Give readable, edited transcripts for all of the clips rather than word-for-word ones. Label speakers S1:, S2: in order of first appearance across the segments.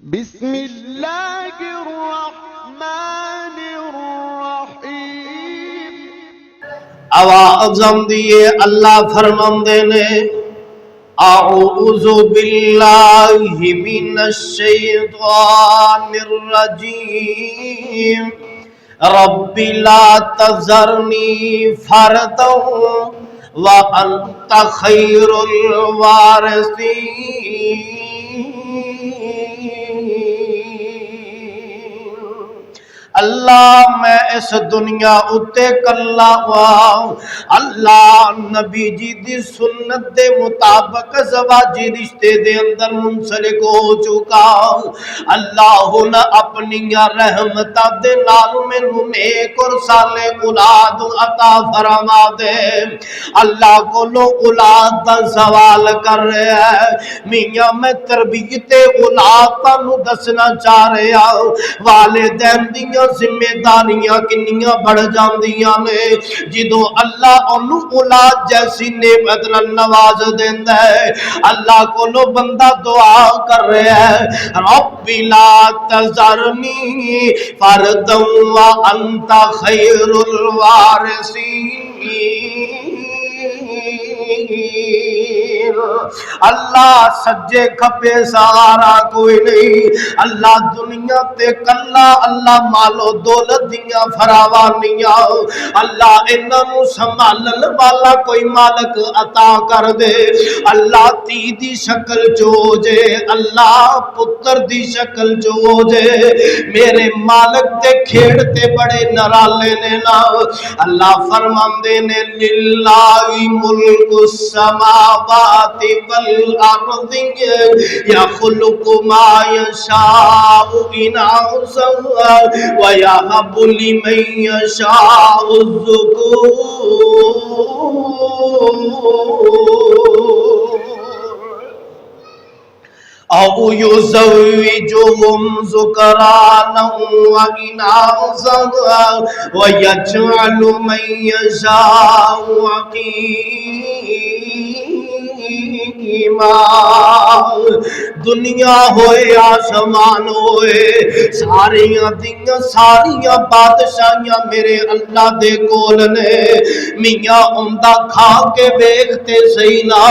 S1: بسم اللہ الرحمن الرحیم۔
S2: آواز دیئے اللہ فرماندے نے اعوذ باللہ من الشیطان الرجیم رب لا تذرنی فردا وانت خیر الوارثین۔ اللہ میں اس دنیا اتے کلا ہوا، اللہ نبی جی دی سنت دے مطابق زواجی رشتے دے اندر منسلک ہو چکا، اللہ نے اپنی رحمت دے نال مینوں نیک اور صالح اولاد عطا فرما دے۔ اللہ کو لو اولاد دا سوال کر رہے ہیں، میاں میں تربیت اولاد تانوں دسنا چاہ رہا، والدین دیاں ذمہ داریاں کنیاں بڑھ جاندیاں نے جدوں اللہ انہوں اولاد جیسی نعمت نال نواز دیندا ہے۔ اللہ کو لو بندہ دعا کر رہے ہیں، رب لا تذرنی فردا وانت خیر الوارثین۔ اللہ سجے کھپے سہارا کوئی نہیں، اللہ دنیا تے کلا، اللہ مالو دولت دیاں فراوانیاں، اللہ انہوں سنبھالن والا کوئی مالک عطا کر دے۔ اللہ تی دی شکل جو جے، اللہ پتر دی شکل جو جے، میرے مالک تے کھیڑتے بڑے نرالے نے نا۔ اللہ فرماندے نے للہ ملک السماوات والارض یخلق ما یشاء اناثا ویہب لمن یشاء الذکور او یزوجہم ذکرانا واناثا ویجعل من یشاء عقیما۔ دنیا ہوئے آسمان ہوئے، ساریاں دیاں ساریاں بادشاہیاں میرے اللہ دے کول نے۔ میاں اندہ کھا کے بیکتے صحیح نہ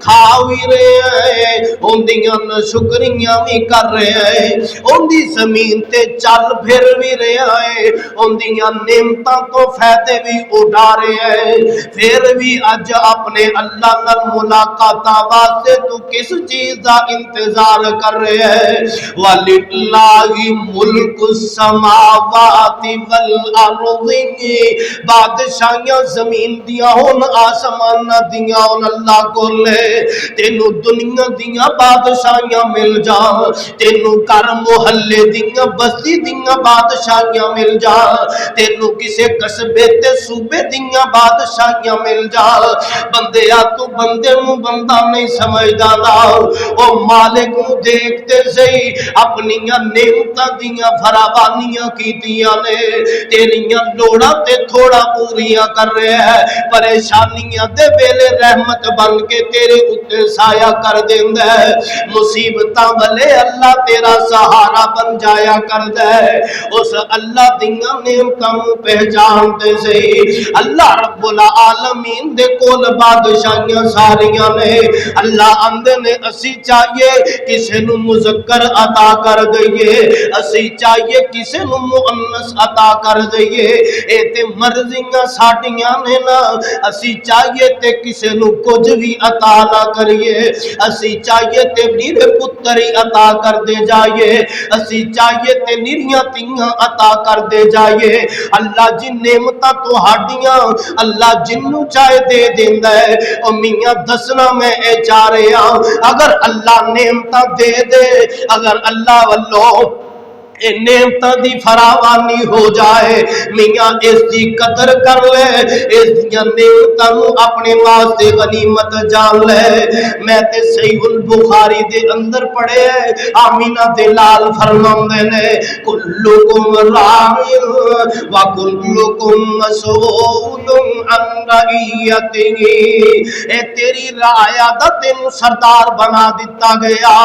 S2: کھا بھی رہے ہیں، اندیاں شکریاں بھی کر رہے ہیں، اندی زمین تے چل پھر بھی رہے ہیں، اندیاں نعمتاں تو فائدے بھی اٹھا رہے ہیں، پھر بھی اج اپنے اللہ نال ملاقات واسطے تو کس چیز دا انتظار کر رہے ہیں؟ وَلِلَّهِ مُلْكُ السَّمَاوَاتِ وَالْأَرْضِ، بادشاہیاں زمین دیاں ہون آسمان دیاں ہون اللہ کو لے۔ تینوں دنیا دیاں بادشاہیاں مل جان، تینوں کر محلے دیاں بستی دیاں بادشاہیاں مل جان، تینوں کسے قصبے تے صوبے دیاں بادشاہیاں مل جان، بندیا تو بندے نو بندہ نہیں سمجھدا نا، او مالک نو دیکھتے سہی اپنی نعمتاں دیاں فراوانیاں کیتیاں نے، تیریاں لوڑاں تے تھوڑا پوریاں کر رہے ہیں، پریشانیاں دے ویلے رحمت بن کے تیرے اتے سایہ کر دیندا ہے، مصیبتاں والے اللہ تیرا سہارا بن جایا کر دے۔ اس اللہ دیاں نعمتاں نو پہچانتے سہی اللہ رب العالمین دے کول بادشاہیاں ساریاں نے۔ اللہ اندے نے اسی چاہیے کسے نو مذکر عطا کر دئیے، اسی چاہیے کسے نو مؤنث عطا کر دئیے، اے تے مرضیاں ساڈیاں نے نا، اسی چاہیے تے کسے نو کچھ بھی عطا نہ کریے، اسی چاہیے تے میرے پتری عطا کر دے جائیے، اسی چاہیے تے نیریاں تیاں عطا کر دے جائیے۔ اللہ جن نعمتاں تو ہاڈیاں اللہ جنوں چاہے دے دیندا ہے۔ او میاں دسنا میں اے چاہ رہا، اگر اللہ نعمتاں دے دے، اگر اللہ واللو نعمتاں دی فراوانی ہو جائے میاں اس دی قدر کر لے اس دی نعمتاں نو اپنے واسطے غنیمت جان لے میں تے صحیح البخاری دے اندر پڑھے آمینہ دے لال فرماندے نے کلکم راع و کلکم مسئول عن رعیتہ اے تیری رعایا دا تینوں سردار بنا دیتا گیا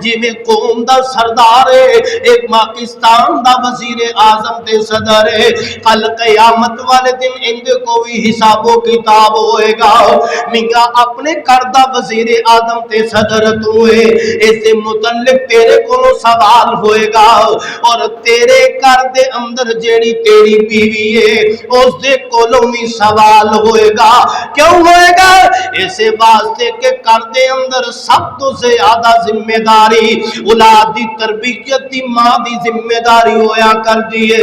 S2: جی میں قوم دا سردار ہے ایک پاکستان دا وزیر اعظم تے صدر ہے کل قیامت والے دن اندے کو بھی حساب و کتاب ہوئے گا میاں اپنے کردہ وزیر اعظم تے صدر تو ہے اس سے متعلق تیرے کو سوال ہوئے گا اور تیرے کردے اندر جیڑی تیری بیوی ہے اس دے کولوں بھی سوال ہوئے گا کیوں ہوئے گا اسے واسطے کہ کردے اندر سب تو زیادہ ذمہ داری اولاد دی تربیت دی ماں دی ذمہ داری ہویا کر دیئے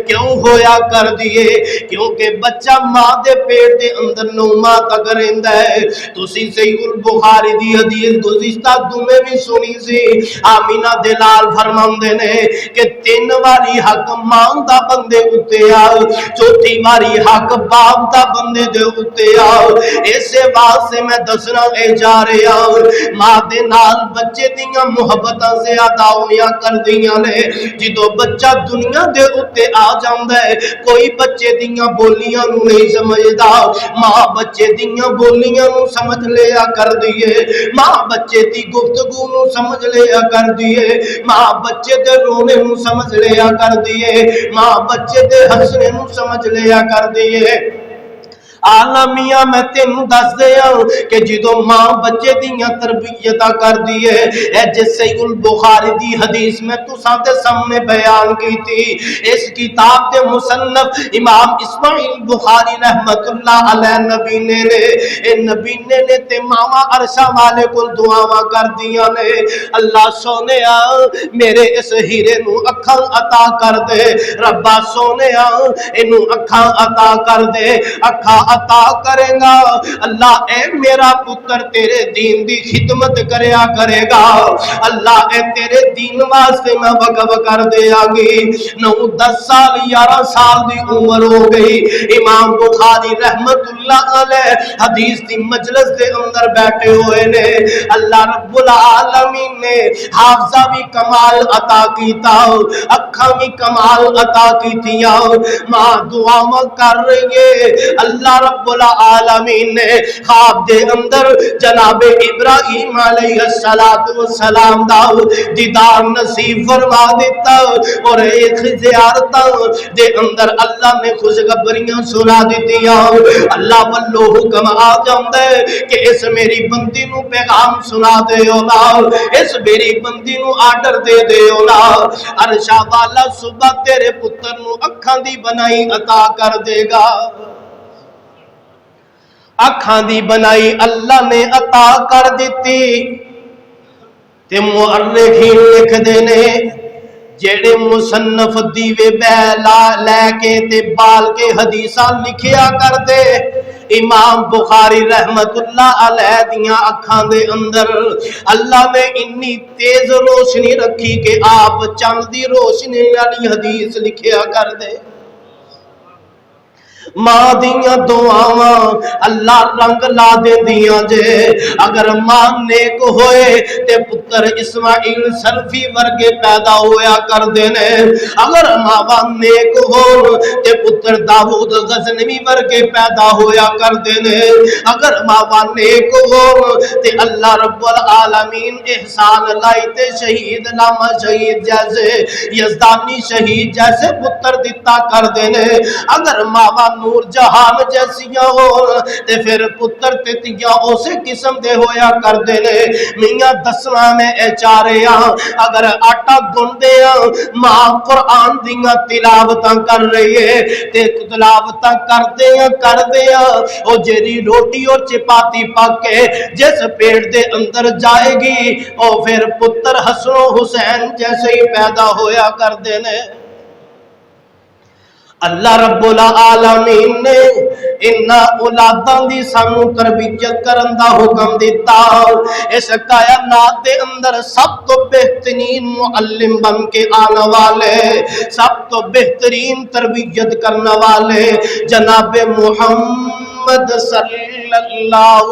S2: کیوں ہویا کر دیئے کیونکہ بچہ ماں دے پیٹ دے اندر 9 ماہ تک رہندا ہے تسی صحیح البخاری دی حدیث گزشتہ دمیں بھی سنی سی آمینہ دلال فرماندے نے کہ 3 واری حق ماں دا بندے اتے آؤ 4تھی واری حق باپ دا بندے دے اتے آؤ اسے واسطے میں دسنا اے جا رہے آؤ ماں دے نال بچے دیاں محبتاں زیادہ ہویا کر دیاں نے جدو بچہ دنیا دے اتے آ جاندہ ہے کوئی بچے دیاں بولیاں نو نہیں سمجھدا ماں بچے دیاں بولیاں نو سمجھ لیا کر دیئے ماں بچے دی گفتگو نو سمجھ لیا کر دیئے ماں بچے دے رونے نو سمجھ لیا کر دیئے ماں بچے دے ہنسنے نو سمجھ لیا کر دیئے عالمیہ میں تینوں دس دیا کہ جدو ماں بچے دیاں تربیتہ کر دیئے اے جس صحیح البخاری دی حدیث میں تو ساتھ سامنے بیان کی تھی اس کتاب دے مصنف امام اسماعیل بخاری رحمت اللہ علیہ نبی نے تے ماما عرشہ والے کو دعاواں کر دیا نے اللہ سونے میرے اس ہیرے نو اکھاں عطا کر دے ربا سونے انو اکھاں عطا کر دے اکھاں عطا کرے گا اللہ اے میرا پتر تیرے دین دی خدمت کریا کرے گا اللہ اے تیرے دین واسطے میں وقف کر دیا گی 9-10 سال 11 سال دی عمر ہو گئی امام بخاری رحمت اللہ علیہ حدیث دی مجلس دے اندر بیٹھے ہوئے نے اللہ رب العالمین نے حافظہ بھی کمال عطا کیتا اکھاں بھی کمال عطا کیتیا ماں دعا کر رہی ہے اللہ رب العالمین نے خواب دے اندر جناب ابراہیم علیہ السلام دا دیدار نصیب فرما دیتا اور ایک زیارت دے اندر اللہ نے خوشخبریاں سنا دیتیاں اللہ واللہ حکم آ جاندے کہ اس میری بندی نو پیغام سنا دے اولا اس میری بندی نو آرڈر دے دے اولا عرشہ والا صبح تیرے پتر نو اکھاں دی بنائی عطا کر دے گا اکھاں دی بنائی اللہ نے عطا کر دیتی تے مؤرخین لکھ دینے جیڑے مصنف دیوے بیلا لے کے تے بال کے حدیثاں لکھیا کر دے امام بخاری رحمت اللہ علیہ دیاں اکھاں دے اندر اللہ نے انی تیز روشنی رکھی کہ آپ چند دی روشنی والی حدیث لکھیا کر دے ماں دیاں دعاواں اللہ رنگ لا دے دیاں جے اگر ماں نیک ہوئے تے پتر اسماعیل سلفی ورگے پیدا ہویا کر دینے اگر ماں نیک ہو تے پتر داؤد غزنوی ورگے پیدا ہویا کر دینے اگر ماں نیک ہو تے اللہ رب العالمین احسان لائی تے شہید نامہ شہید جیسے یزدانی شہید جیسے پتر دیتا کر دینے اگر ماں نور جہان جیسیاں ہو تے پھر پتر تیتیاں اسے قسم دے ہویا کر دینے میاں دسنا میں اے چارے اگر آٹا گندے ماں قرآن دیاں تلاوتاں کر رہی ہے تے تلاوتاں کر دیا او جیری روٹی اور چپاتی پاکے جس پیٹ دے اندر جائے گی او پھر پتر حسن و حسین جیسے ہی پیدا ہویا کر دینے اللہ رب العالمین نے انہاں اولاداں دی سانو تربیت کرن دا حکم دیتا. اس کائنات دے اندر سب تو بہترین معلم بن کے آنے والے، سب تو بہترین تربیت کرنے والے جناب محمد صلی اللہ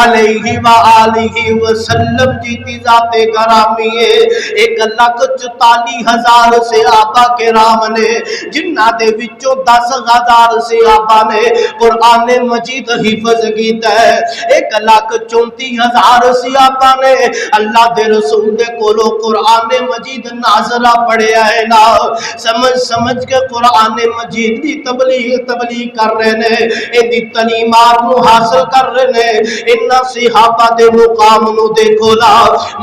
S2: علیہ وآلہ وسلم کی ذات گرامی ہے. 1,44,000 صحابہ کرام نے، جنہ دے وچوں 10,000 صحابہ نے قرآن مجید حفظ کیتا ہے. 1,34,000 صحابہ نے اللہ دے رسول دے کولوں قرآن مجید نازلہ پڑھیا ہے نا. سمجھ کے قرآن مجید دی تبلیغ کر رہے نے، ان دی تعلیمات نو حاصل کر رہے نے. انہاں صحابہ دے مقام نو دیکھو نا.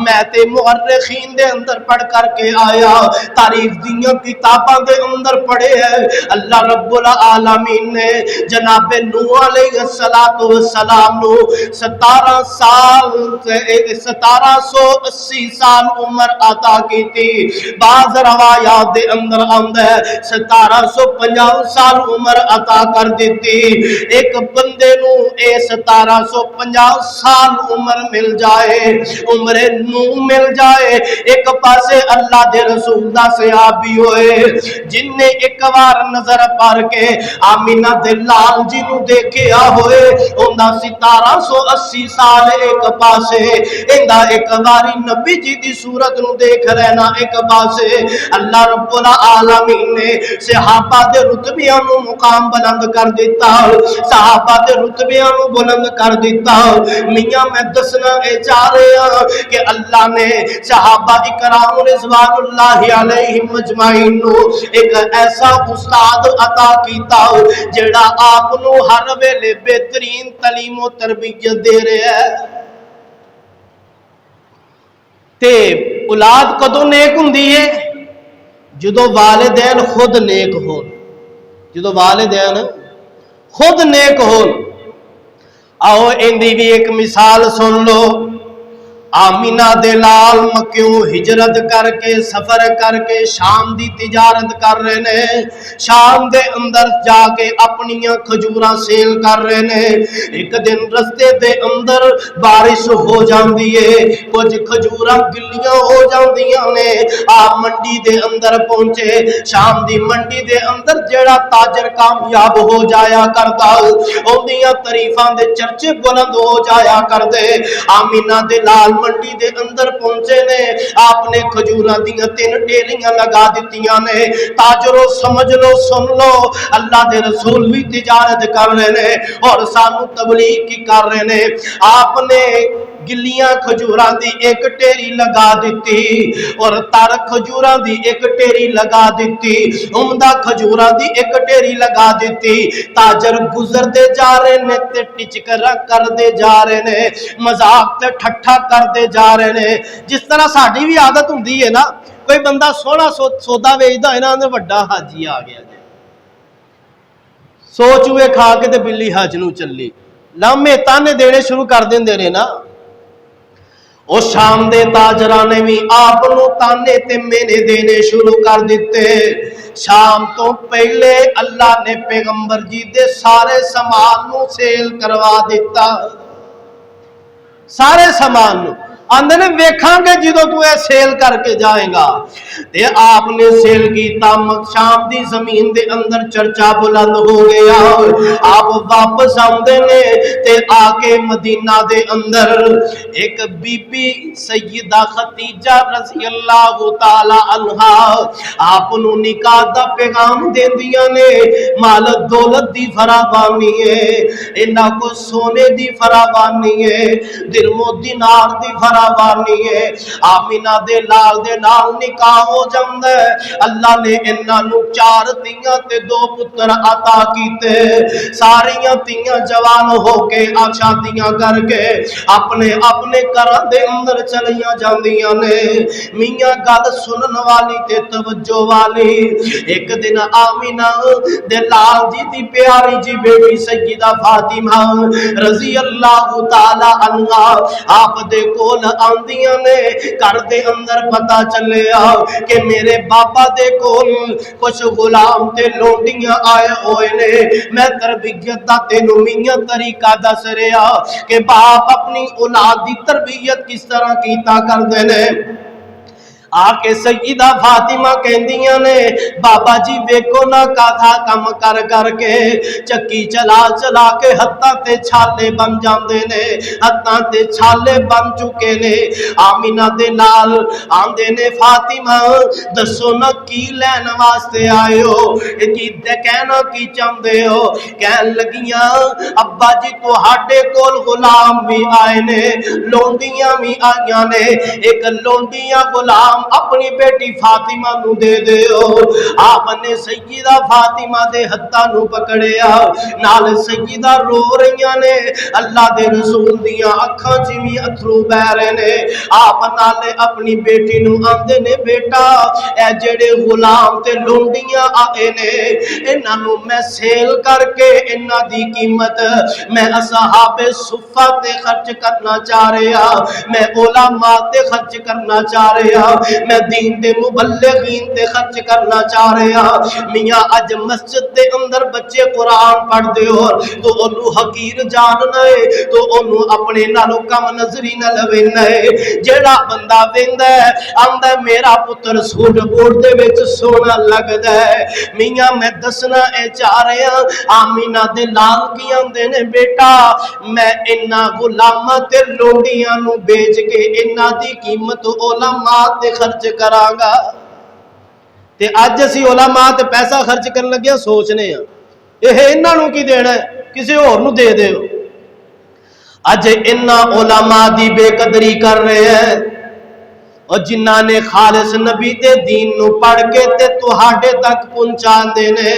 S2: میں تے مؤرخین دے اندر پڑھ کر کے آیا، تاریخ دیاں کتاباں دے اندر پڑھے ہے. اللہ رب العالمین نے جناب نوح علیہ السلام نو 1780 سال عمر عطا کی تھی. بعض روایات دے اندر آندا ہے 1750 سال عمر عطا کر دیتی. ایک بندے نو اے 1750 سال عمر مل جائے، عمر نو مل جائے. ایک پاسے اللہ دے رسول دا صحابی ہوئے جن نے ایک بار نظر پار کے آمینہ دے لال جی نو دیکھیا ہوئے. اندہ 1780 سال ایک پاسے، اندہ ایک باری نبی جی دی صورت نو دیکھ رہنا ایک پاسے. اللہ رب العالمین نے صحابہ دے رتبیاں نو مقام بلند کر دیتا، صحابہ دے رتبیاں نو بلند کر دیتا. میاں میں دسنا اے چاہ رہے ہیں کہ اللہ نے صحابہ اکرام رضوان اللہ علیہم مجمعین نو ایک ایسا استاد عطا کیتا جڑا آپ نو ہر ویلے بہترین تعلیم و تربیت دے رہے ہے. تے اولاد کدوں نیک ہوندی ہے؟ جدو والدین خود نیک ہون، جدو والدین خود نیک ہون. آؤ اندی بھی ایک مثال سن لو. آمینہ دے لال مکیوں ہجرت کر کے سفر کر کے شام دی تجارت کر رہے نے. شام دے اندر جا کے اپنیاں کھجوراں سیل کر رہے نے. ایک دن رستے دے اندر بارش ہو جاندی ہے، کچھ کھجوراں گلیاں ہو جاندیاں نے. آپ منڈی دے اندر پہنچے. شام دی منڈی دے اندر جیڑا تاجر کامیاب ہو جایا کرتا، اوندیاں تعریفاں دے چرچے بلند ہو جایا کر دے. آمینہ دے لال منڈی دے اندر پہنچے نے. آپ نے کھجوراں دیاں 3 ڈیریاں لگا دتیاں نے. تاجرو سمجھ لو، سن لو، اللہ دے رسول بھی تجارت کر رہے نے اور سانو تبلیغ کی کر رہے نے. آپ نے گلیاں کھجوراں دی ایک ٹیری لگا دیتی اور تر کھجوراں دی ایک ٹیری لگا دیتی، عمدہ کھجوراں دی ایک ٹیری لگا دیتی. تاجر گزر دے جا رہے نے تے ٹچکرا کر دے جا رہے نے، مذاق تے ٹھٹھا کر دے جا رہے نے. جس طرح ساڈی بھی عادت ہوندی ہے نا، کوئی بندہ سونا سودا ویچدا ہے نا، اندر وڈا حاجی آ گیا جی، 100 چوہے کھا کے تے بلی حج نو چلی. لامے تانے دینے شروع کر دیندے نے نا. او شام دے تاجراں نے بھی آپ نو تانے تے مینے دینے شروع کر دیتے. شام تو پہلے اللہ نے پیغمبر جی دے سارے سامان نو سیل کروا دیتا. سارے سامان نو آندے نے ویکھاں گے جدوں تو اے سیل کر کے جائے گا. تے آپ نے سیل کیتا. شام دی زمین دے اندر چرچا بلند ہو گیا. آپ واپس آندے نے تے آ کے مدینہ دے اندر ایک بی بی سیدہ خدیجہ رضی اللہ تعالی عنہا آپ نو نکاح دا پیغام دیندیاں نے. مال دولت دی فراوانی ہے، انہاں کو سونے دی فراوانی ہے، درم و دینار دی فراوانی ہے. آمینہ دے لال دے نال نکاح ہو جاندا ہے. اللہ نے انہاں نو 4 تیاں تے 2 پتر عطا کیتے. ساریاں تیاں جوان ہو کے شادیاں کر کے اپنے اپنے گھراں دے اندر چلیاں جاندیاں نے. میاں گل سنن والی تے توجہ والی، ایک دن آمینہ دے لال جی دی پیاری جی بیٹی سیدہ فاطمہ رضی اللہ تعالی عنہا آپ دے کول آندیاں نے گھر دے اندر پتا چلیا کہ میرے بابا دے کول کچھ غلام تے لونڈیاں آئے ہوئے نے میں تربیت دا تینوں میاں طریقہ دس رہا کہ باپ اپنی اولاد دی تربیت کس طرح کیتا کر دے نے آکے سیدہ فاطمہ کہندیاں نے بابا جی ویکو نہ کاتھا کم کر کر کے چکی چلا چلا کے ہتھاں تے چھالے بن جاندے نے ہتھاں تے چھالے بن چکے نے آمینہ دے نال آندے نے فاطمہ دسو نہ کی لین واسطے آئے ہو کی کہنا کی چاندے ہو کہن لگیاں ابا جی تو ہاڈے کول غلام بھی آئے نے لونڈیاں بھی آئیاں نے ایک لونڈیاں غلام اپنی بیٹی فاطمہ نو دے دیو آپ نے سیدہ فاطمہ دے ہتھاں نو پکڑیا نال سیدہ رو رہیاں نے اللہ دے رسول دیاں اکھاں چ وی اتھرو بہ رہے نے آپ نال اپنی بیٹی نو آندے نے بیٹا اے جڑے غلام تے لونڈیاں آئے نے انہاں نو میں سیل کر کے انہاں دی قیمت میں اصحاب صفہ تے خرچ کرنا چاہ رہا میں علماء تے خرچ کرنا چاہ رہا میں دین دے مبلغین تے خرچ کرنا چاہ رہا میاں اج مسجد دے اندر بچے قرآن پڑھ دے ہو تو انہوں حقیر جاننا ہے تو انہوں اپنے نالو کم نظری نہ لوینا ہے جڑا بندہ ویندا ہے آندا میرا پتر سوٹ بورڈ دے وچ سونا لگدا ہے میاں میں دسنا اے چاہ رہا آمینہ دے لال کی آندے نے بیٹا میں انہاں غلاماں تے لونڈیاں نو بیچ کے انہاں دی قیمت علماء تے خرچ کراں گا تے اج اسی علماء تے پیسہ خرچ کرن لگے سوچنے ہیں اے انہاں نو کی دینا ہے کسی اور نو دے دیو اج انہاں علماء دی بے قدری کر رہے ہیں اور جنہ نے خالص نبی دے دین نو پڑھ کے تے تہاڈے تک پہنچا دے نے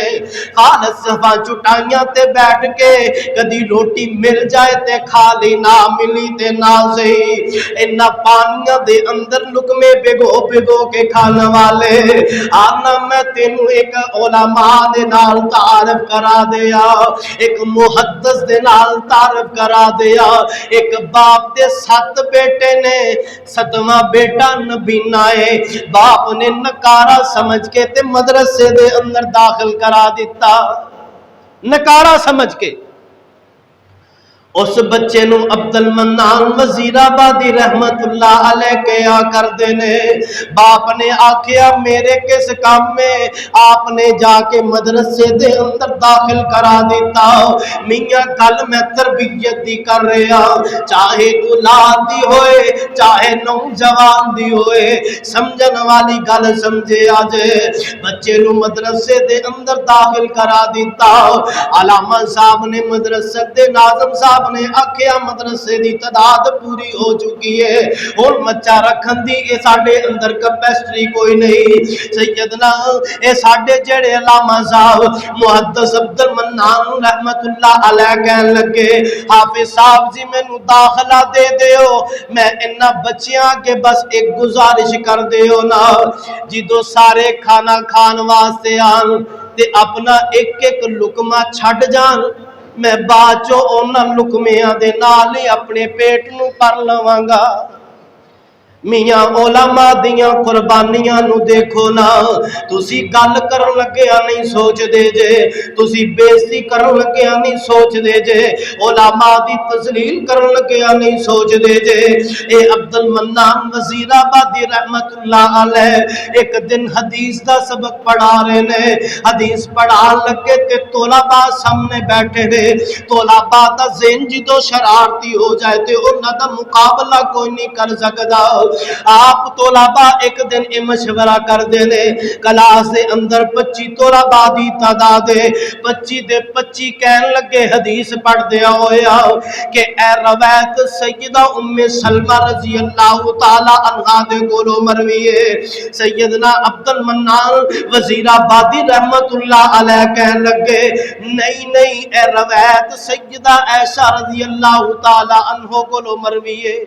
S2: خالص صفا چٹائیاں تے بیٹھ کے کدی روٹی مل جائے تے کھا لی نہ ملی تے نہ صحیح انہاں پانیاں دے اندر لقمے بگو بگو کے کھانا والے آنا میں تینوں ایک علماء دے نال تعارف کرا دیا ایک محدث دے نال تعارف کرا دیا ایک باپ دے 7 بیٹے نے 7واں بیٹا نبی نائے باپ نے نکارہ سمجھ کے تے مدرسے دے اندر داخل کرا دیتا نکارہ سمجھ کے اس بچے نو عبد المنان وزیر آبادی رحمت اللہ علیہ کیا کر دینے باپ نے آکھیا میرے کس کام میں آپ نے جا کے مدرسے دے اندر داخل کرا دیتا میاں گل میں تربیت دی کر رہا چاہے اولاد دی ہوئے چاہے نوجوان دی ہوئے سمجھن والی گل سمجھے آجے بچے نو مدرسے دے اندر داخل کرا دیتا علامہ صاحب نے مدرسے دے ناظم صاحب نے آکھیا مدرسے دی تعداد پوری ہو چکی ہے اور بچہ رکھن دی اے ساڈے اندر کیپیسٹی کوئی نہیں سیدنا اے ساڈے جڑے علامہ صاحب محدث عبد المنان رحمت اللہ علیہ کہن لگے حافظ صاحب جی مینوں داخلہ دے دیو میں انہاں بچیاں کے بس ایک گزارش کر دیو نا جدو سارے کھانا کھان واسطے آن تے اپنا ایک ایک لقمہ چھڈ جان میں باچو انہاں لقمیاں دے نال ہی اپنے پیٹ نو پر لواں گا میاں علماء دیاں قربانیاں نو دیکھو نا تسی گل کرن لگیا نہیں سوچ دے جے تسی بےزتی کرن لگیا نہیں سوچ دے جے علماء دی تذلیل کرن لگیا نہیں سوچ دے جے اے عبد المنان وزیر آبادی رحمت اللہ علیہ ایک دن حدیث دا سبق پڑھا رہے نے حدیث پڑھان لگے تے طلباء سامنے بیٹھے نے طلباء دا ذہن جدو شرارتی ہو جائے تے انہاں دا مقابلہ کوئی نہیں کر سکدا آپ طلباء ایک دن یہ مشورہ کر دینے کلاس دے اندر 25 طلباء دی تعداد ہے 25 دے 25 کہن لگے حدیث پڑھ دیا ہویا کہ اے روایت سیدہ ام سلمہ رضی اللہ تعالی عنہ دے کولوں مروی ہے سیدنا عبد المنان وزیر آبادی رحمت اللہ علیہ کہن لگے نہیں اے روایت سیدہ عائشہ رضی اللہ تعالی عنہ کولوں مروی ہے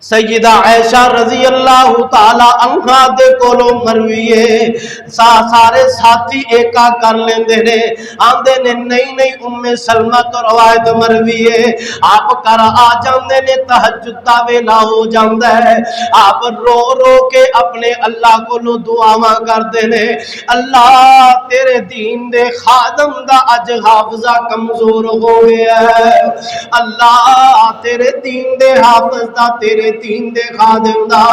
S2: سیدہ عائشہ رضی اللہ تعالی عنہا دے کولوں مروی ہے سارے ساتھی ایکا کر لیندے نے آندے نے نہیں ام سلمہ تو روایت مروی ہے آپ کر آ جاندے نے تہجد دا ویلا ہو جاندا ہے آپ رو رو کے اپنے اللہ کولوں دعاواں کردے نے اللہ تیرے دین دے خادم دا اج حافظہ کمزور ہو گیا ہے اللہ تیرے دین دے حافظ دا تیرے دین دے خادم دا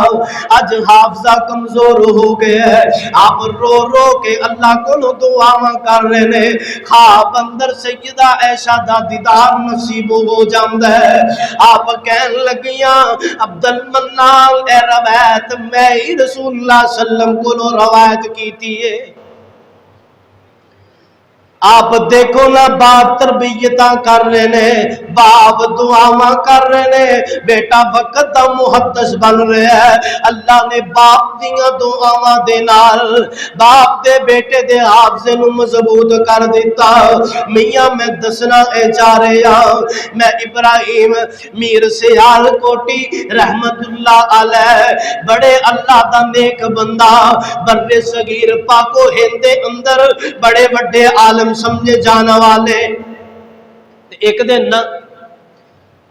S2: اج حافظہ کمزور ہو گیا ہے آپ رو رو کے اللہ کو دعاواں کر رہے نے خواب اندر سیدہ عائشہ دا دیدار نصیب ہو جاندا ہے آپ کہن لگیاں عبد المنان اے روایت میں ہی رسول اللہ صلی اللہ علیہ وسلم کو روایت کیتی ہے آپ دیکھو نا باپ تربیتاں کر رہے نے باپ دعاواں کر رہے نے بیٹا وقت دا محدث بن رہا ہے اللہ نے باپ دیاں دعاواں دے نال باپ دے بیٹے دے حافظے نو مضبوط کر دیتا میاں میں دسنا اے چاہ رہا میں ابراہیم میر سیال کوٹی رحمت اللہ علیہ بڑے اللہ دا نیک بندہ بر صغیر پاک و ہند دے اندر بڑے بڑے عالم سمجھے جانا والے ایک دن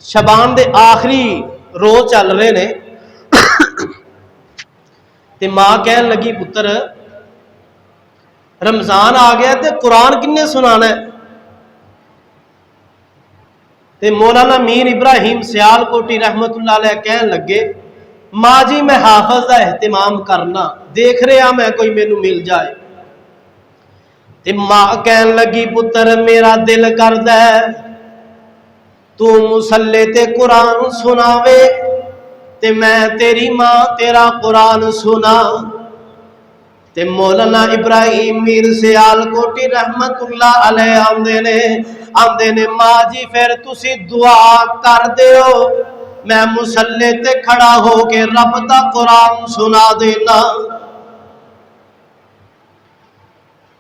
S2: شبان دے آخری روز چل رہے نے تے ماں کہن لگی پتر رمضان آ گیا تے قرآن کنے سنانا ہے تے مولانا میر ابراہیم سیال کوٹی رحمت اللہ علیہ کہن لگے ماں جی میں حافظ دا اہتمام کرنا دیکھ رہا میں کوئی مینوں مل جائے تے ماں کہن لگی پتر میرا دل کردا ہے تو مصلی تے قرآن سناوے تے میں تیری ماں تیرا قرآن سنا تے مولانا ابراہیم میر سیال کوٹی رحمت اللہ علیہ آندے نے ماں جی پھر تسی دعا کر دیو میں مصلی تے کھڑا ہو کے رب دا قرآن سنا دینا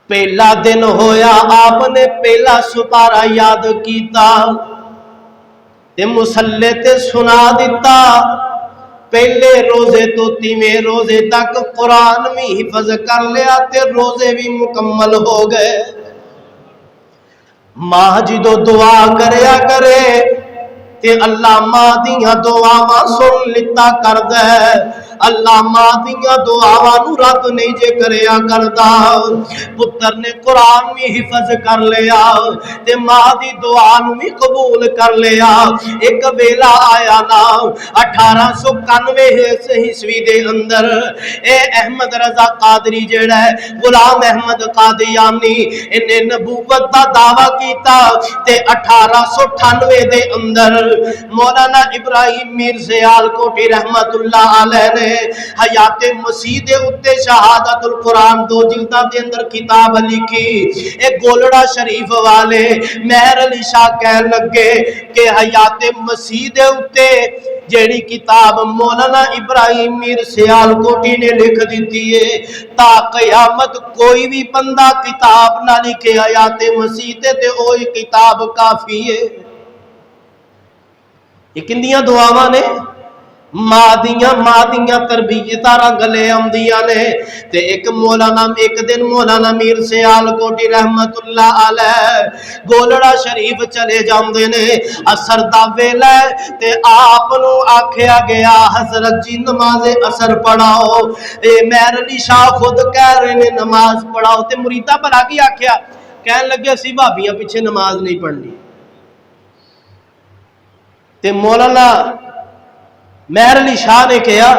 S2: پہلا دن ہویا آپ نے پہلا سپارہ یاد کیتا تے مصلی تے سنا دیتا پہلے روزے تو تیویں روزے تک قرآن بھی حفظ کر لیا تے روزے بھی مکمل ہو گئے ماں جدو دعا کریا کرے تے اللہ ماں دیاں دعاواں سن لیتا کردا ہے اللہ ماں دیاں دعاواں نو رد نہیں جے کریا کردا پتر نے قرآن بھی حفظ کر لیا تے ماں دی دعا نو بھی قبول کر لیا ایک ویلا آیا نا 1891 عیسوی دے اندر اے احمد رضا قادری جڑا ہے غلام احمد قادیانی انہیں نبوت دا دعویٰ کیتا تے 1898 دے اندر مولانا ابراہیم میر سیال کوٹی رحمت اللہ علیہ نے حیات مسیح دے اتے شہادت القرآن 2 جلداں دے اندر کتاب لکھی ایک گولڑا شریف والے مہر علی شاہ کہن لگے کہ حیات مسیح دے اتے جیڑی کتاب مولانا ابراہیم میر سیال کوٹی نے لکھ دیتی ہے تا قیامت کوئی بھی بندہ کتاب نہ لکھے حیات مسیح تے اوہی کتاب کافی ہے یہ کندیاں دعاواں نے ماں دیاں تربیتاں رنگ لے آمدیاں نے تے ایک دن مولانا میر سیال کوٹی رحمت اللہ علیہ گولڑا شریف چلے جاندے نے اثر دا ویلا تے آپ نو آکھیا گیا حضرت جی نماز اثر پڑھاؤ اے مہر علی شاہ خود کہہ رہے نے نماز پڑھاؤ تے مریداں بھلا کی آکھیا کہن لگے اسی بھابیاں پیچھے نماز نہیں پڑھنی تے مولانا مہر علی شاہ نے کہا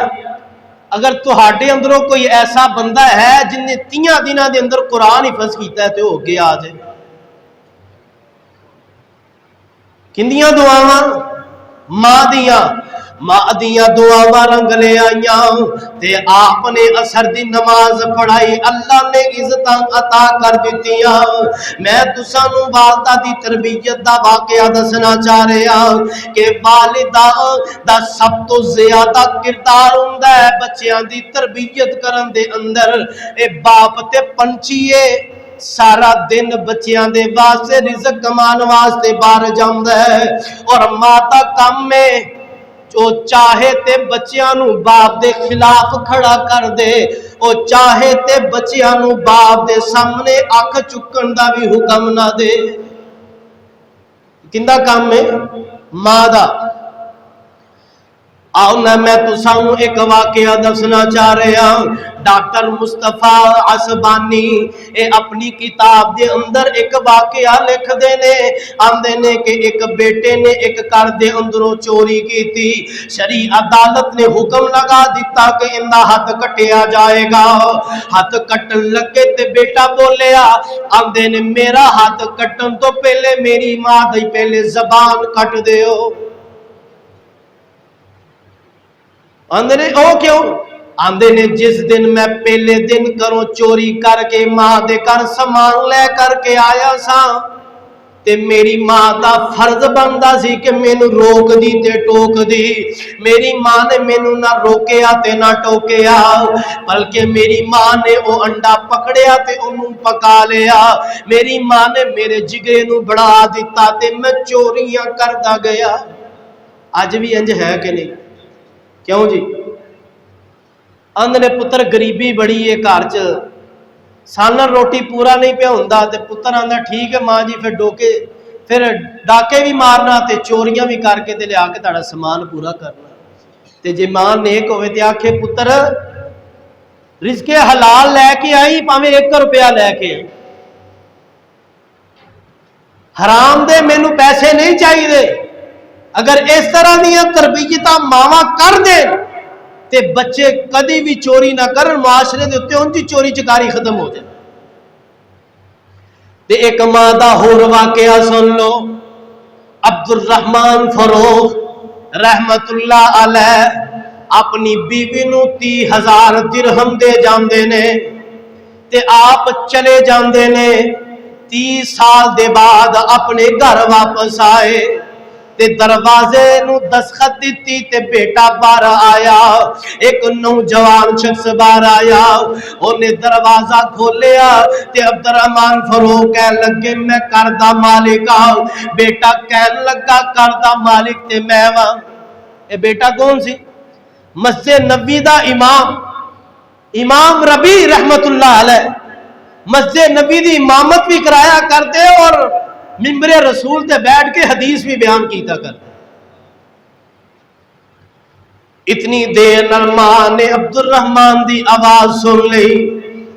S2: اگر تہاڈے اندروں کوئی ایسا بندہ ہے جن نے 3 دنوں دے اندر قرآن حفظ کیتا ہے تو ہو گیا آ جائے کندیاں دعاواں ماں دیاں دعاواں رنگ لے آئیاں تے آپ نے اثر دی نماز پڑھائی اللہ نے عزتاں عطا کر دیتیاں میں تساں نو والدہ دی تربیت دا واقعہ دسنا چاہ رہا کہ والدہ دا سب تو زیادہ کردار ہوندا ہے بچیاں دی تربیت کرن دے اندر اے باپ تے پنچیے سارا دن بچیاں دے واسطے رزق کمان واسطے باہر جاندا ہے اور ماں دا کم میں جو چاہے تے بچیاں نو باپ دے خلاف کھڑا کر دے، او چاہے تے بچیاں نو باپ دے سامنے اکھ چکن دا بھی حکم نہ دے۔ کندہ کام میں؟ ماں دا۔ آؤ نہ میں تو سانو ایک واقعہ دسنا چاہ رہے ہاں۔ ڈاکٹر مصطفیٰ عصبانی اے اپنی کتاب دے اندر ایک واقعہ لکھ دینے، آندے نے کہ ایک بیٹے نے ایک کار دے اندروں چوری کی تھی، شرعی عدالت نے حکم لگا دیتا کہ اندہ ہاتھ کٹیا جائے گا۔ ہاتھ کٹن لگے تے بیٹا بولیا، آندے نے میرا ہاتھ کٹن تو پہلے میری ماں دی پہلے زبان کٹ دیو۔ آندے نے او کیوں؟ آندے نے جس دن میں پہلے دن کروں چوری کر کے ماں دے کر سامان لے کر کے آیا سا تے میری ماں دا فرض بندا سی کہ مینوں روک دی تے ٹوک دی۔ میری ماں نے مینوں نہ روکیا تے نہ ٹوکیا، بلکہ میری ماں نے او انڈا پکڑیا تے انہوں پکا لیا۔ میری ماں نے میرے جگرے نوں بڑھا دیتا تے میں چوریاں کردا گیا۔ آج بھی انج ہے کہ نہیں؟ کیوں جی؟ اندر پتر گریبی بڑی ہے گھر چ، سالن روٹی پورا نہیں پیا ہوندا تے پتر آندا ٹھیک ہے ماں جی پھر ڈاکے بھی مارنا تے چوریاں بھی کر کے تے لیا کے تہاڈا سامان پورا کرنا۔ تے جے ماں نیک ہوے تے آکھے پتر رزق حلال لے کے آئی پاویں 1 روپیہ لے کے آئی، حرام دے مینوں پیسے نہیں چاہیے۔ اگر اس طرح دیاں تربیتاں ماواں کر دے تے بچے کدی بھی چوری نہ کرن، معاشرے دے اوتے ان دی چوری چکاری ختم ہو جائے۔ تے ایک ماں دا ہور واقعہ سن لو۔ عبد الرحمن فروغ رحمت اللہ علیہ اپنی بیوی نو 30,000 درہم دے جاندے نے تے آپ چلے جاندے نے۔ 30 سال دے بعد اپنے گھر واپس آئے تے دروازے نو دستخط دیتی تے بیٹا باہر آیا، ایک نوجوان شخص باہر آیا، انہیں دروازہ کھولیا تے عبد الرحمن فروغ کہنے لگے میں گھر دا مالک آؤ۔ بیٹا کہنے لگا گھر دا مالک تے میں ہاں۔ اے بیٹا کون سی؟ مسجد نبوی دا امام ربی رحمت اللہ علیہ مسجد نبی دی امامت بھی کرایا کرتے اور ممبر رسول تے بیٹھ کے حدیث بھی بیان کیتا کرتے۔ اتنی دیر نرمان نے عبد الرحمن دی آواز سن لی،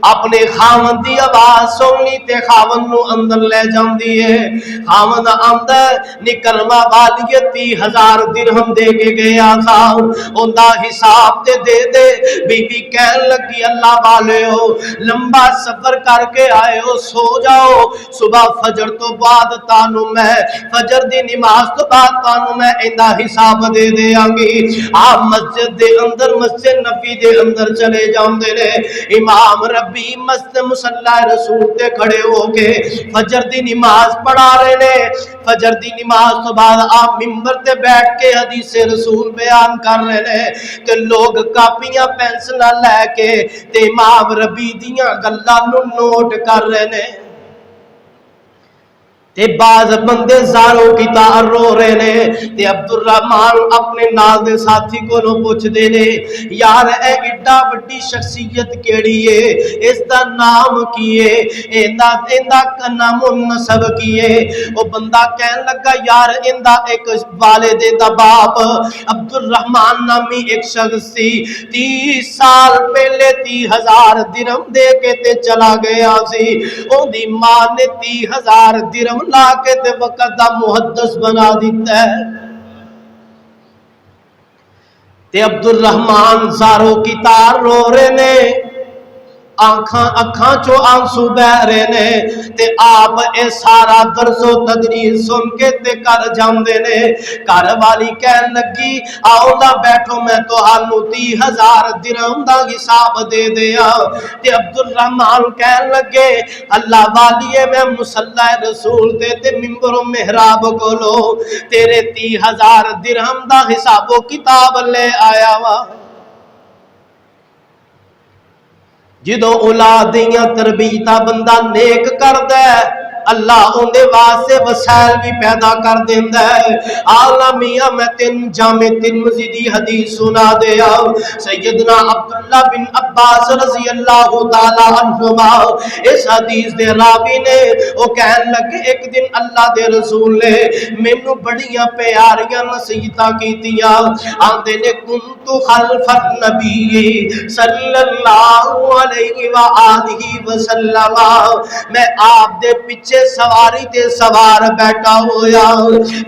S2: اپنے خاون دی آواز سن لی تے خاون نو اندر لے جاندی ہے۔ خاون اندر نکلوا والی 30,000 درہم دے کے گیا تھا، اوندا حساب تے دے دے۔ بی بی کہن لگی اللہ والے ہو لمبا سفر کر کے آئے ہو، سو جاؤ، صبح فجر تو بعد تانو میں فجر دی نماز تو بعد تانو میں ایندا حساب دے دیاں گی۔ آپ مسجد دے اندر مسجد نبی دے اندر چلے جاندے نے۔ امام ربی مسجد مصلی رسول تے کھڑے ہو کے فجر دی نماز پڑھا رہے نے۔ فجر دی نماز تو بعد آپ ممبر تے بیٹھ کے حدیث رسول بیان کر رہے نے کہ لوگ کاپیاں پینسلاں لے کے تے امام ربی دیاں گلاں نو نوٹ کر رہے نے۔ تے بعض بندے زاروں کی تار رو رہے نے تے عبد الرحمن اپنے نال دے ساتھی کو نو پوچھ دے نے یار اے ایڈا بڑی شخصیت کیڑی ہے، اس دا نام کیے، ایندا نام و نسب کیے؟ او بندہ کہن لگا یار ایندا ایک والد دا باپ عبد الرحمن نامی ایک شخص سی، 30 سال پہلے 30,000 درہم دے کے تے چلا گیا سی، اون دی ماں نے 30,000 درہم لا کے تے وقت دا محدث بنا دیتا ہے۔ تے عبد الرحمن زاروں کی تار رو رہے نے، اکھاں چو آنسو بہ رہے نے تے آپ اے سارا درس و تدریس سن کے تے کر جاندے نے۔ گھر والی کہن لگی آؤ نہ بیٹھو میں تو ہانو 30,000 درہم دا حساب دے دیا۔ تے عبد الرحمن کہن لگے اللہ والیے میں مصلی رسول تے ممبر و محراب کو لو تیرے 30,000 درہم دا حساب و کتاب لے آیا وا۔ جدو اولاد دیاں تربیتاں بندہ نیک کر دے اللہ اندے واسطے وسائل بھی پیدا کر دیندا ہے۔ آلا میاں میں تین جامع ترمذی حدیث سنا دیا، سیدنا عبداللہ بن عباس رضی اللہ تعالی عنہما اس حدیث دے راوی نے وہ کہن لگے ایک دن اللہ دے رسول نے مینوں بڑیاں پیاریاں نصیحتاں کیتیاں، آندے نے کنت خلف النبی صلی اللہ علیہ وآلہ وسلم، میں آپ دے پیچھے سواری تے سوار بیٹھا ہویا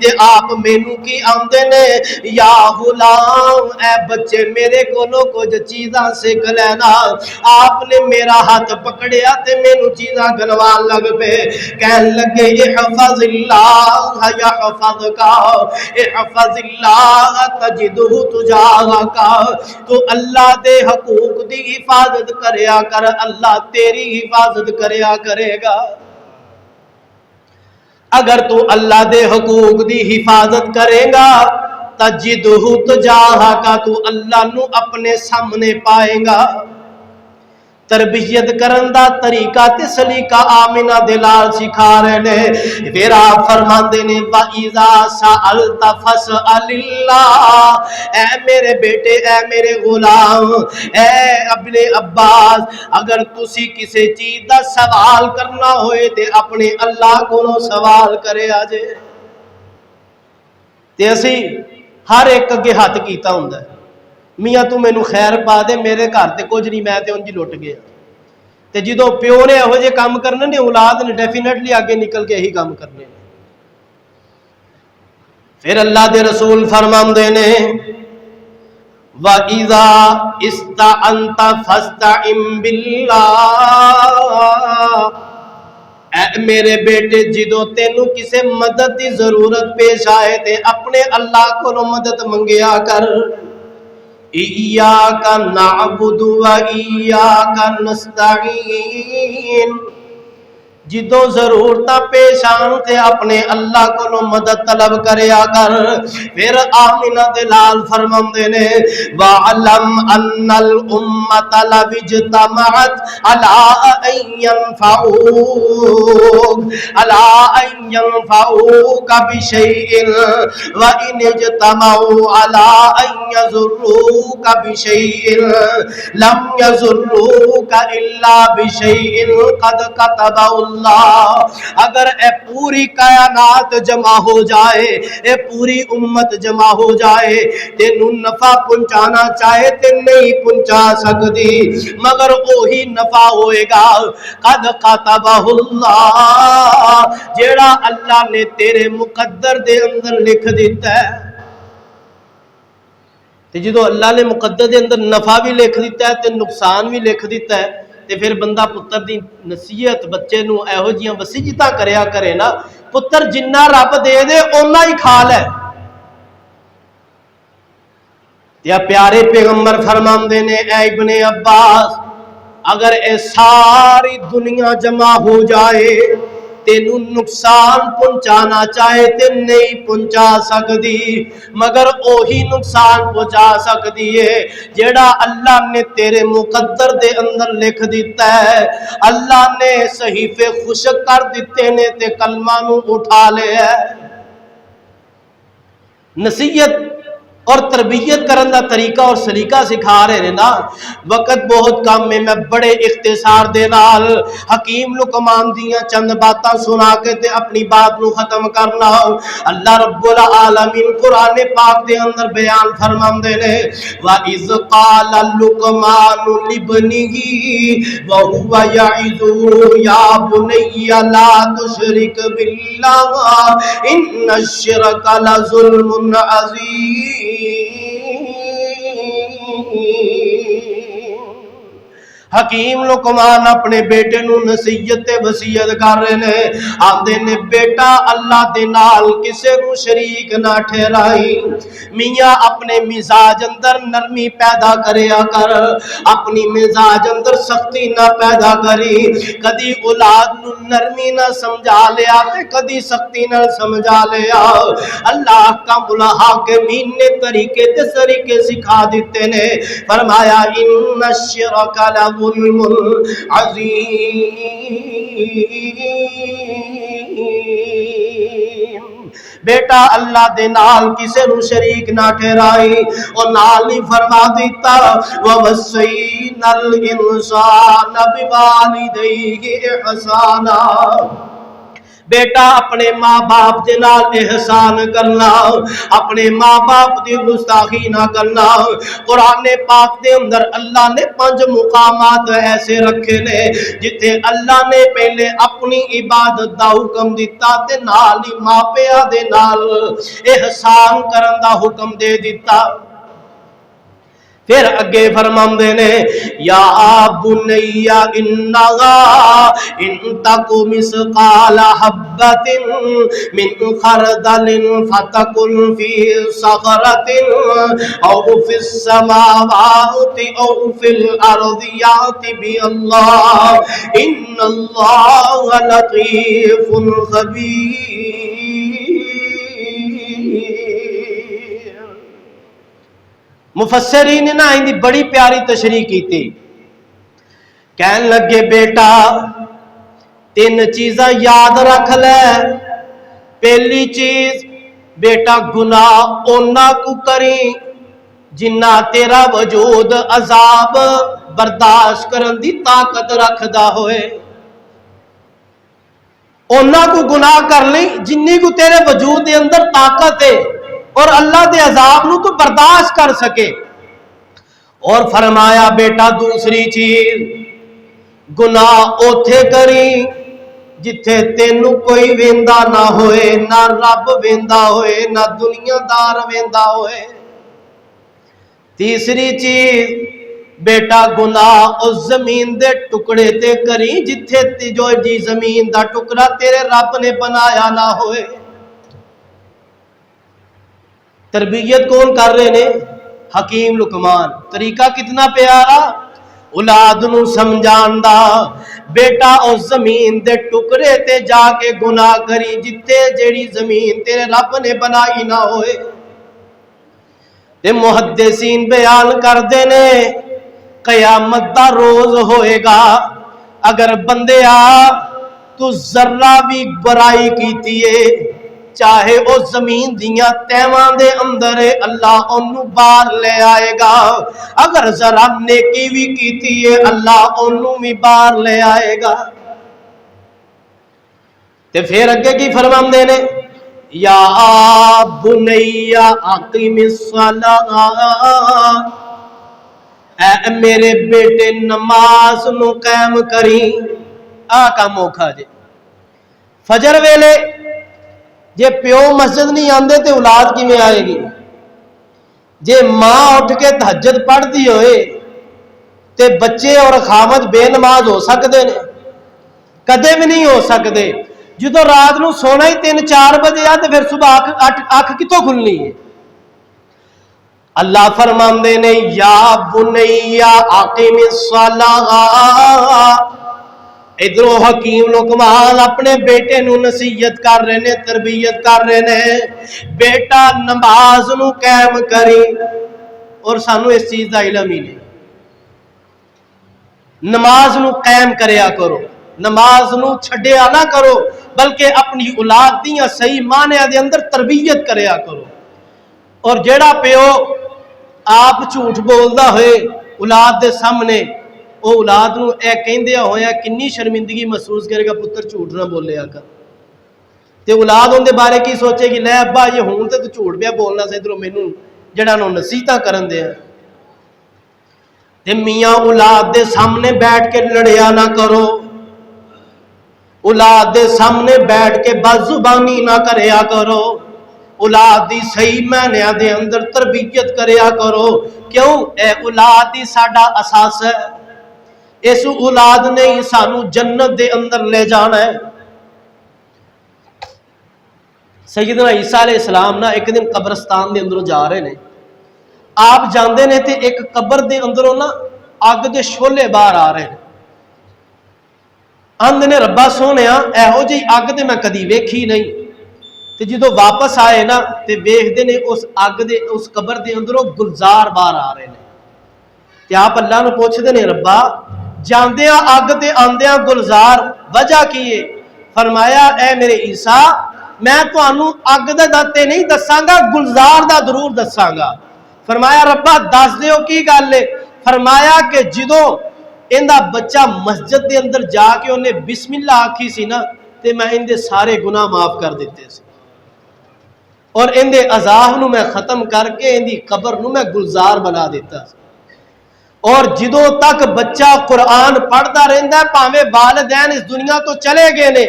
S2: تے آپ مینوں کی آندے نے یا غلام اے بچے میرے کولوں کچھ چیزاں سیکھ لینا۔ آپ نے میرا ہاتھ پکڑیا تے مینوں چیزاں گنوان لگ پے، کہن لگے احفظ اللہ یحفظک، احفظ اللہ تجدہ تجاہک، تو اللہ دے حقوق دی حفاظت کریا کر، اللہ تیری حفاظت کریا کرے گا۔ اگر تو اللہ دے حقوق دی حفاظت کرے گا تجدہ تجاہک، تو اللہ نو اپنے سامنے پائے گا۔ تربیت کرن دا طریقہ تے سلیقہ آمنہ دلال سکھا رہے نے، پھر آپ فرماندے نے وَإِذَا سَأَلْتَ فَاسْأَلِ اللَّهَ، اے میرے بیٹے، اے میرے غلام، اے ابن عباس، اگر تسی کسی چیز دا سوال کرنا ہوئے تے اپنے اللہ کو سوال کرے آجے۔ تے اسی ہر ایک اگے ہاتھ کیتا ہوندا ہے، میاں تو مینوں خیر پا دے، میرے گھر تے کچھ نہیں، میں تے انج لٹ گیا۔ تے جدوں پیو نے ایہو جے کام کرنے نے، اولاد نے ڈیفینیٹلی آگے نکل کے یہی کام کرنے نے۔ پھر اللہ دے رسول فرماندے نے وَإِذَا اسْتَعَنْتَ فَاسْتَعِنْ بِاللَّهِ، اے میرے بیٹے جدوں تینوں کسے مدد دی ضرورت پیش آئے تے اپنے اللہ کو مدد منگیا کر۔ ایاک نعبد و ایاک نستعین، جدوں ضرورتاں پیش آن تے اپنے اللہ کو مدد طلب کریا کر۔ پھر آمنہ دلال فرماندے نے وَعَلَمْ أَنَّ الْأُمَّةَ لَوْ اجْتَمَعَتْ عَلَىٰ أَن يَنفَعُوكَ بِشَيْءٍ وَإِنِ اجْتَمَعُوا عَلَىٰ أَن يَضُرُّوكَ بِشَيْءٍ لَمْ يَضُرُّوكَ إِلَّا بِشَيْءٍ قَدْ كَتَبَهُ اللہ۔ اگر اے پوری کائنات جمع ہو جائے، اے پوری امت جمع ہو جائے، تینوں نفع پہنچانا چاہے تے نہیں پہنچا سکتی، مگر وہی نفع ہوئے گا قد کتبہ اللہ، جیڑا اللہ نے تیرے مقدر دے اندر لکھ دیتا ہے۔ تے جدو اللہ نے مقدر دے اندر نفع بھی لکھ دیتا ہے تے نقصان بھی لکھ دیتا ہے، تے پھر بندہ پتر دی نصیحت بچے نو ایہو جیاں وسیعتاں کریا کرے نا، پتر جنہ رب دے دے اونا ہی کھا لے۔ یا پیارے پیغمبر فرماندے نے اے ابن عباس، اگر اے ساری دنیا جمع ہو جائے تینوں نقصان پہنچانا چاہے تے نہیں پہنچا سکتی، مگر وہی نقصان پہنچا سکتی ہے جیڑا اللہ نے تیرے مقدر دے اندر لکھ دیتا ہے۔ اللہ نے صحیفے خشک کر دیتے نے تے کلمہ نو اٹھا لے ہے۔ نصیحت اور تربیت کرن دا طریقہ اور سلیقہ سکھا رہے ہیں نا۔ وقت بہت کم میں بڑے اختصار دے نال حکیم لقمان دیاں چند باتاں سنا کے تے اپنی بات نو ختم کرنا۔ اللہ رب العالمین قرآن پاک دے اندر بیان فرماندے نے وَإِذْ قَالَ لُقْمَانُ لِابْنِهِ وَهُوَ يَعِظُهُ يَا بُنَيَّ لَا تُشْرِكْ بِاللَّهِ إِنَّ الشِّرْكَ لَظُلْمٌ عَظِيمٌ۔ حکیم لقمان اپنے بیٹے نو نصیحت وصیت کر رہے نے، آندے نے بیٹا اللہ دے نال کسے نو شریک نہ ٹھہرائی، میاں اپنے مزاج اندر نرمی پیدا کریا کر، اپنی مزاج اندر سختی نہ پیدا کری، کدی اولاد نو نرمی نہ سمجھا لیا تے کدی سختی نہ سمجھا لیا۔ اللہ کا الحاکمین نے طریقے تے سریقے سکھا دیتے نے، فرمایا ان الشرک ظلم عظیم، بیٹا اللہ دے نال کسے نو شریک نہ ٹھہرائی، اور نال ہی فرما دیتا وَوَصَّيْنَا الْإِنسَانَ بِوَالِدَيْهِ إِحْسَانًا، بیٹا اپنے ماں باپ دے نال احسان کرنا، اپنے ماں باپ دی گستاخی نہ کرنا۔ قرآن پاک دے اندر اللہ نے 5 مقامات ایسے رکھے نے جتھے اللہ نے پہلے اپنی عبادت دا حکم دیتا تے نال ہی ماں پیو دے نال احسان کرن دا حکم دے دیتا۔ پھر اگے فرماندے نے یا بنی انہا ان تک مثقال حبۃ من خردل فتکن فی صخرۃ او فی السماوات او فی الارض یأت باللہ ان اللہ لطیف خبیر۔ مفسرین نے نا اندی بڑی پیاری تشریح کی تھی، کہن لگے بیٹا 3 چیزاں یاد رکھ لے۔ پہلی چیز بیٹا گناہ اونا کو کریں جنہ تیرا وجود عذاب برداشت کرن دی طاقت رکھدا ہوئے، اونا کو گناہ کر لیں جنی کو تیرے وجود دے اندر طاقت ہے اور اللہ دے عذاب نو تو برداشت کر سکے۔ اور فرمایا بیٹا دوسری چیز گناہ اوتھے کری جتھے تینوں کوئی ویندا نہ ہوئے، نہ رب ویندا ہوئے، نہ دنیا دار ویندا ہوئے۔ تیسری چیز بیٹا گناہ اس زمین دے ٹکڑے تے کری جتھے جو جی زمین دا ٹکڑا تیرے رب نے بنایا نہ ہوئے۔ تربیت کون کر رہے نے؟ حکیم لقمان۔ طریقہ کتنا پیارا، اولاد نو سمجھان دا، بیٹا اس زمین دے ٹکڑے تے جا کے گناہ کری جتے جیڑی زمین تیرے رب نے بنائی نہ ہوئے۔ تے محدثین بیان کر دینے قیامت دا روز ہوئے گا، اگر بندے تو ذرہ بھی برائی کیتی ہے چاہے او زمین دیاں تیوان دے اندر اللہ انہوں بار لے آئے گا، اگر ذرا نیکی بھی کیتی ہے اللہ انہوں بھی بار لے آئے گا۔ تے پھر اگے کی فرمان دینے یا بنی اقیم الصلاۃ، اے میرے بیٹے نماز نو قائم کری۔ آقا موکھا جے فجر ویلے جے پیو مسجد نہیں آندے تے اولاد کی میں آئے گی؟ جے ماں اٹھ کے تہجد پڑھ دی ہوئے تے بچے اور خامد بے نماز ہو سکتے نے؟ کدے بھی نہیں ہو سکتے۔ جدو رات نو سونا ہی 3-4 بجے تے پھر صبح آنکھ کتوں کھلنی ہے؟ اللہ فرماندے نے یا بنی اقیم الصلاۃ، ادھروں حکیم لقمان اپنے بیٹے نو نصیحت کر رہے نے، تربیت کر رہے نے، بیٹا نماز نو قائم کری۔ اور سانو اس چیز دا علم ہی نہیں، نماز نو قائم کریا کرو، نماز نو چھڈیا نہ کرو، بلکہ اپنی اولاد دیاں صحیح معنی دے اندر تربیت کریا کرو۔ اور جیڑا پیو آپ جھوٹ بولدا ہوئے اولاد دے سامنے، او اولاد نو اے کہندیا ہویا کنی شرمندگی محسوس کرے گا پتر جھوٹ نہ بولیا کر۔ تے اولاد ان دے بارے کی سوچے گی لے ابا یہ ہون تے تو جھوٹ پیا بولنا سے ادھروں مینوں جڑا نو نصیحتاں کرن دے۔ تے میاں اولاد دے سامنے بیٹھ کے لڑیا نہ کرو، اولاد دے سامنے بیٹھ کے بد زبانی نہ کریا کرو، اولاد دی صحیح معنیاں دے اندر تربیت کریا کرو۔ کیوں؟ اے اولاد ہی ساڈا اساس ہے، اس اولاد نے ہی سانو جنت دے اندر لے جانا ہے۔ سیدنا عیسیٰ علیہ السلام نا ایک دن قبرستان دے اندروں جا رہے نے، آپ جاندے نے تے ایک قبر دے اندروں نا اگ دے شولے باہر آ رہے ہیں۔ اندے نے ربا سونیا ایہو جی اگ تے میں کدی ویکھی نہیں۔ تے جدو واپس آئے نا تے ویکھدے نے اس اگ دے اس قبر دے اندروں گلزار باہر آ رہے نے۔ تے آپ اللہ نو پوچھدے نے ربا جاندیاں اگ تے آندیاں گلزار وجہ کی ہے؟ فرمایا اے میرے عیسیٰ میں تانوں اگ دے دتے نہیں دساں گا، گلزار دا ضرور دساں گا۔ فرمایا ربا دس دیو کی گل ہے؟ فرمایا کہ جدوں ایندا بچہ مسجد دے اندر جا کے انہیں بسم اللہ آکھی سی نا تے میں اندے سارے گناہ معاف کر دیتے سی، اور اندے عذاب نو میں ختم کر کے اندی قبر نو میں گلزار بنا دیتا سی۔ اور جدوں تک بچہ قرآن پڑھتا رہندا ہے، پاویں والدین اس دنیا تو چلے گئے نے،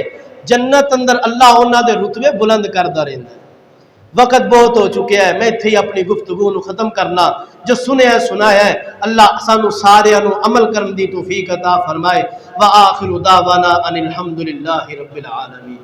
S2: جنت اندر اللہ انہاں دے رتبے بلند کردا رہندا ہے۔ وقت بہت ہو چکے ہیں، میں تھی اپنی گفتگو نو ختم کرنا۔ جو سنیا ہے سنایا ہے، اللہ سانو سارے نو عمل کرن دی توفیق عطا فرمائے۔ وآخر دعوانا ان الحمدللہ رب العالمین۔